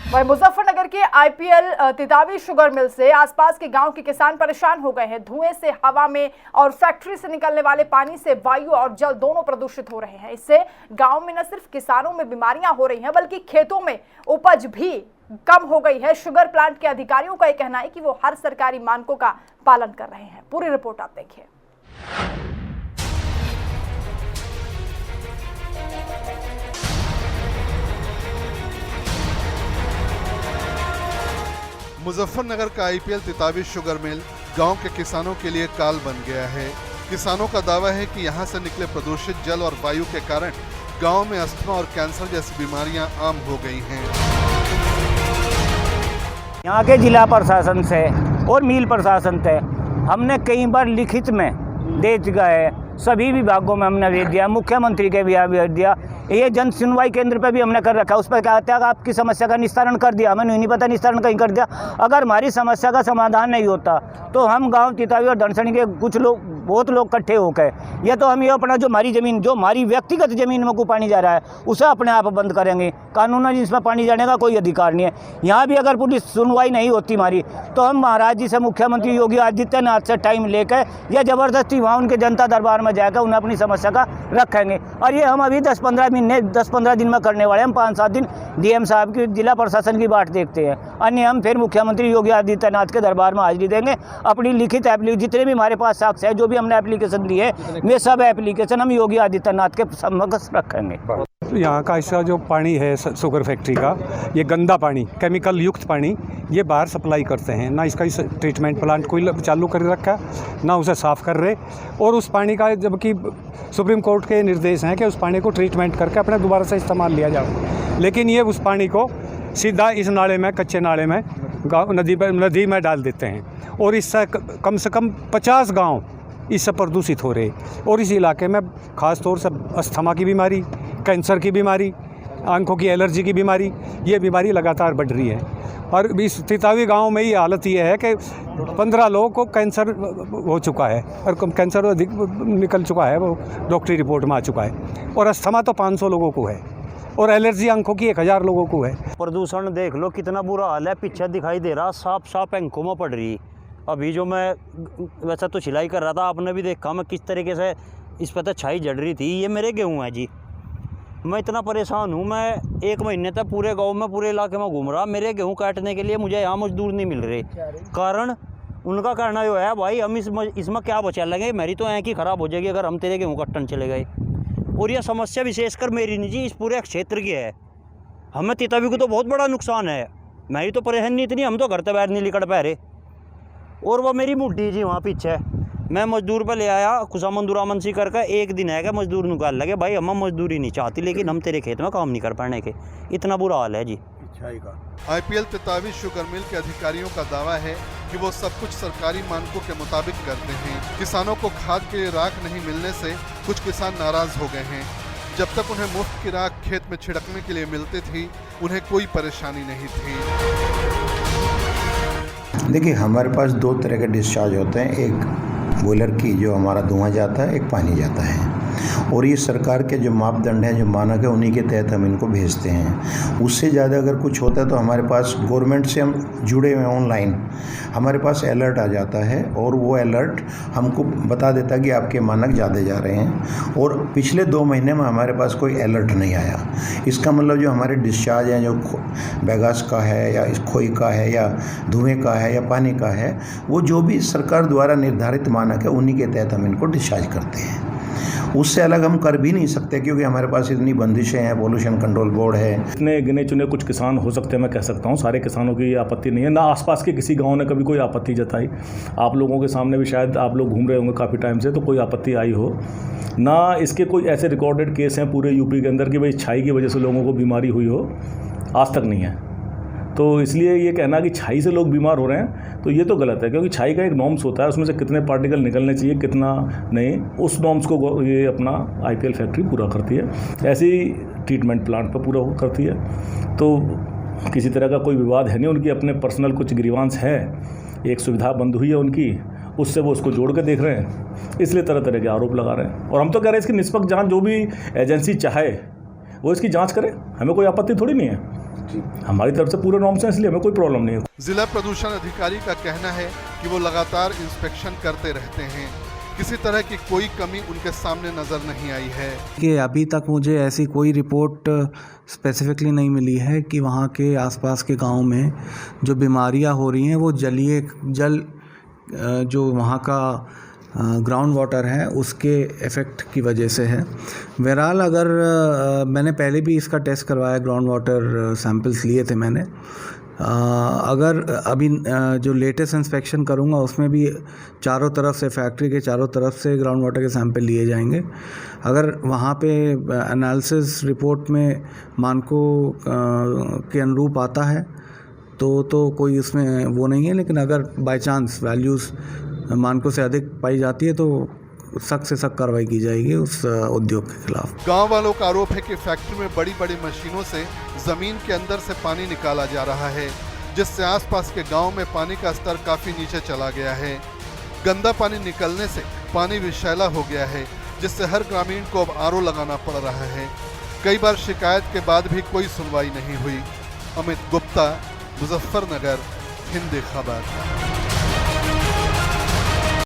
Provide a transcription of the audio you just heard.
वहीं मुजफ्फरनगर के IPL Titawi sugar mill से आसपास के गांव के किसान परेशान हो गए हैं। धुएं से हवा में और फैक्ट्री से निकलने वाले पानी से वायु और जल दोनों प्रदूषित हो रहे हैं। इससे गांव में न सिर्फ किसानों में बीमारियां हो रही हैं, बल्कि खेतों में उपज भी कम हो गई है। शुगर प्लांट के अधिकारियों का यह कहना है कि वो हर सरकारी मानकों का पालन कर रहे हैं। पूरी रिपोर्ट आप देखिए। मुजफ्फरनगर का आईपीएल तितावी शुगर मिल गांव के किसानों के लिए काल बन गया है। किसानों का दावा है कि यहां से निकले प्रदूषित जल और वायु के कारण गांव में अस्थमा और कैंसर जैसी बीमारियां आम हो गई हैं। यहाँ के जिला प्रशासन से और मिल प्रशासन से हमने कई बार लिखित में दे गए, सभी विभागों में हमने भेज दिया, मुख्यमंत्री के भी भेज दिया। ये जन सुनवाई केंद्र पे भी हमने कर रखा। उस पर क्या कहते हैं, आपकी समस्या का निस्तारण कर दिया, हमें नहीं पता निस्तारण कहीं कर दिया। अगर हमारी समस्या का समाधान नहीं होता तो हम गांव तितावी और धनसनी के कुछ लोग, बहुत लोग इकट्ठे होकर ये तो हम ये अपना जो हमारी ज़मीन, जो हमारी व्यक्तिगत ज़मीन में को पानी जा रहा है, उसे अपने आप बंद करेंगे। कानूनन इसमें पानी जाने का कोई अधिकार नहीं है। यहाँ भी अगर पुलिस सुनवाई नहीं होती हमारी, तो हम महाराज जी से, मुख्यमंत्री योगी आदित्यनाथ से टाइम लेकर या ज़बरदस्ती वहाँ उनके जनता दरबार में जाकर उन्हें अपनी समस्या का रखेंगे। और ये हम अभी 10-15 दिन में करने वाले हैं। हम 5-7 दिन डीएम साहब की, जिला प्रशासन की बात देखते हैं, अन्य हम फिर मुख्यमंत्री योगी आदित्यनाथ के दरबार में हाजिरी देंगे। अपनी लिखित एप्लीकेशन, जितने भी हमारे पास साक्ष्य है, जो भी हमने एप्लीकेशन दी है, वे सब एप्लीकेशन हम योगी आदित्यनाथ के समक्ष रखेंगे। यहाँ का इसका जो पानी है शुगर फैक्ट्री का, ये गंदा पानी, केमिकल युक्त पानी ये बाहर सप्लाई करते हैं। ना इसका इस ट्रीटमेंट प्लांट कोई चालू कर रखा, ना उसे साफ़ कर रहे। और उस पानी का, जबकि सुप्रीम कोर्ट के निर्देश हैं कि उस पानी को ट्रीटमेंट करके अपने दोबारा से इस्तेमाल लिया जाए, लेकिन ये उस पानी को सीधा इस नाले में, कच्चे नाले में, नदी में डाल देते हैं। और इससे कम से कम 50 गाँव इससे प्रदूषित हो रहे। और इस इलाके में ख़ास तौर से अस्थमा की बीमारी, कैंसर की बीमारी, आंखों की एलर्जी की बीमारी, ये बीमारी लगातार बढ़ रही है। और इस तितावी गांव में ये हालत ये है कि 15 लोगों को कैंसर हो चुका है, और कैंसर अधिक निकल चुका है, वो डॉक्टरी रिपोर्ट में आ चुका है। और अस्थमा तो 500 लोगों को है, और एलर्जी आंखों की 1000 लोगों को है। प्रदूषण देख लो कितना बुरा हाल है, पीछे दिखाई दे रहा, साफ साफ आंखों में पड़ रही। अभी जो मैं वैसा तो सिलाई कर रहा था, आपने भी देखा मैं किस तरीके से इस पर तो छाई जड़ रही थी। ये मेरे गेहूँ है जी, मैं इतना परेशान हूँ। मैं 1 महीने तक पूरे गांव में, पूरे इलाके में घूम रहा, मेरे गेहूँ काटने के लिए मुझे यहाँ मजदूर नहीं मिल रहे। कारण उनका कहना जो है, भाई हम इसमें क्या बचा लेंगे, मेरी तो आँख ही ख़राब हो जाएगी अगर हम तेरे गेहूँ काटने चले गए। और यह समस्या विशेषकर मेरी नहीं जी, इस पूरे क्षेत्र की है। हमें तितावी को तो बहुत बड़ा नुकसान है, मेरी तो परेशानी इतनी, हम तो घर से बाहर नहीं निकल पा रहे। और वो मेरी मुड्डी जी वहाँ पीछे, मैं मजदूर पर ले आया, खुशामंद दुरामंसी करके 1 दिन है कि मजदूर निकाल लगे। भाई हम मजदूरी नहीं चाहती, लेकिन हम तेरे खेत में काम नहीं कर पाने के, इतना बुरा हाल है जी। आईपीएल तितावी शुगर मिल के अधिकारियों का दावा है कि वो सब कुछ सरकारी मानकों के मुताबिक करते हैं। किसानों को खाद के लिए राख नहीं मिलने से कुछ किसान नाराज हो गए हैं। जब तक उन्हें मुफ्त की राख खेत में छिड़कने के लिए मिलती थी, उन्हें कोई परेशानी नहीं थी। देखिए, हमारे पास 2 तरह के डिस्चार्ज होते हैं। एक बॉयलर की जो हमारा धुआं जाता है, एक पानी जाता है। और ये सरकार के जो मापदंड हैं, जो मानक है, उन्हीं के तहत हम इनको भेजते हैं। उससे ज़्यादा अगर कुछ होता है तो हमारे पास गवर्नमेंट से हम जुड़े हुए हैं, ऑनलाइन हमारे पास अलर्ट आ जाता है, और वो अलर्ट हमको बता देता है कि आपके मानक ज़्यादा जा रहे हैं। और पिछले 2 महीने में हमारे पास कोई अलर्ट नहीं आया। इसका मतलब जो हमारे डिस्चार्ज हैं, जो बैगास का है या खोई का है या धुएँ का है या पानी का है, वो जो भी सरकार द्वारा निर्धारित मानक है, उन्हीं के तहत हम इनको डिस्चार्ज करते हैं। उससे अलग हम कर भी नहीं सकते, क्योंकि हमारे पास इतनी बंदिशें हैं, पोल्यूशन कंट्रोल बोर्ड है। इतने गिने चुने कुछ किसान हो सकते हैं, मैं कह सकता हूँ सारे किसानों की आपत्ति नहीं है, ना आसपास के किसी गांव ने कभी कोई आपत्ति जताई। आप लोगों के सामने भी शायद आप लोग घूम रहे होंगे काफ़ी टाइम से, तो कोई आपत्ति आई हो ना। इसके कोई ऐसे रिकॉर्डेड केस हैं पूरे यूपी के अंदर कि भाई छाई की वजह से लोगों को बीमारी हुई हो, आज तक नहीं है। तो इसलिए ये कहना कि छाई से लोग बीमार हो रहे हैं, तो ये तो गलत है, क्योंकि छाई का एक नॉर्म्स होता है, उसमें से कितने पार्टिकल निकलने चाहिए, कितना नहीं, उस नॉर्म्स को ये अपना आईपीएल फैक्ट्री पूरा करती है। ऐसे ही ट्रीटमेंट प्लांट पर पूरा करती है। तो किसी तरह का कोई विवाद है नहीं, उनकी अपने पर्सनल कुछ ग्रीवांस है, एक सुविधा बंद हुई है उनकी, उससे वो उसको जोड़ के देख रहे हैं, इसलिए तरह तरह के आरोप लगा रहे हैं। और हम तो कह रहे हैं इसकी निष्पक्ष जाँच जो भी एजेंसी चाहे वो इसकी जाँच करे, हमें कोई आपत्ति थोड़ी नहीं है। हमारी तरफ से पूरे नॉर्म्स हैं, इसलिए हमें कोई प्रॉब्लम नहीं है। जिला प्रदूषण अधिकारी का कहना है कि वो लगातार इंस्पेक्शन करते रहते हैं, किसी तरह की कोई कमी उनके सामने नजर नहीं आई है। कि अभी तक मुझे ऐसी कोई रिपोर्ट स्पेसिफिकली नहीं मिली है कि वहाँ के आसपास के गांव में जो बीमारियां हो रही हैं वो जल जो वहाँ का ग्राउंड वाटर है उसके इफ़ेक्ट की वजह से है। बहरहाल अगर मैंने पहले भी इसका टेस्ट करवाया, ग्राउंड वाटर सैंपल्स लिए थे मैंने, अगर अभी जो लेटेस्ट इंस्पेक्शन करूँगा उसमें भी चारों तरफ से, फैक्ट्री के चारों तरफ से ग्राउंड वाटर के सैंपल लिए जाएंगे। अगर वहाँ पे एनालिसिस रिपोर्ट में मानकों के अनुरूप आता है तो कोई उसमें वो नहीं है, लेकिन अगर बाय चांस वैल्यूज़ मानकों से अधिक पाई जाती है तो सख्त से सख्त कार्रवाई की जाएगी उस उद्योग के खिलाफ। गांव वालों का आरोप है कि फैक्ट्री में बड़ी बड़ी मशीनों से जमीन के अंदर से पानी निकाला जा रहा है, जिससे आसपास के गांव में पानी का स्तर काफी नीचे चला गया है। गंदा पानी निकलने से पानी विषैला हो गया है, जिससे हर ग्रामीण को अब आरओ लगाना पड़ रहा है। कई बार शिकायत के बाद भी कोई सुनवाई नहीं हुई। अमित गुप्ता, मुजफ्फरनगर, हिंद खबर।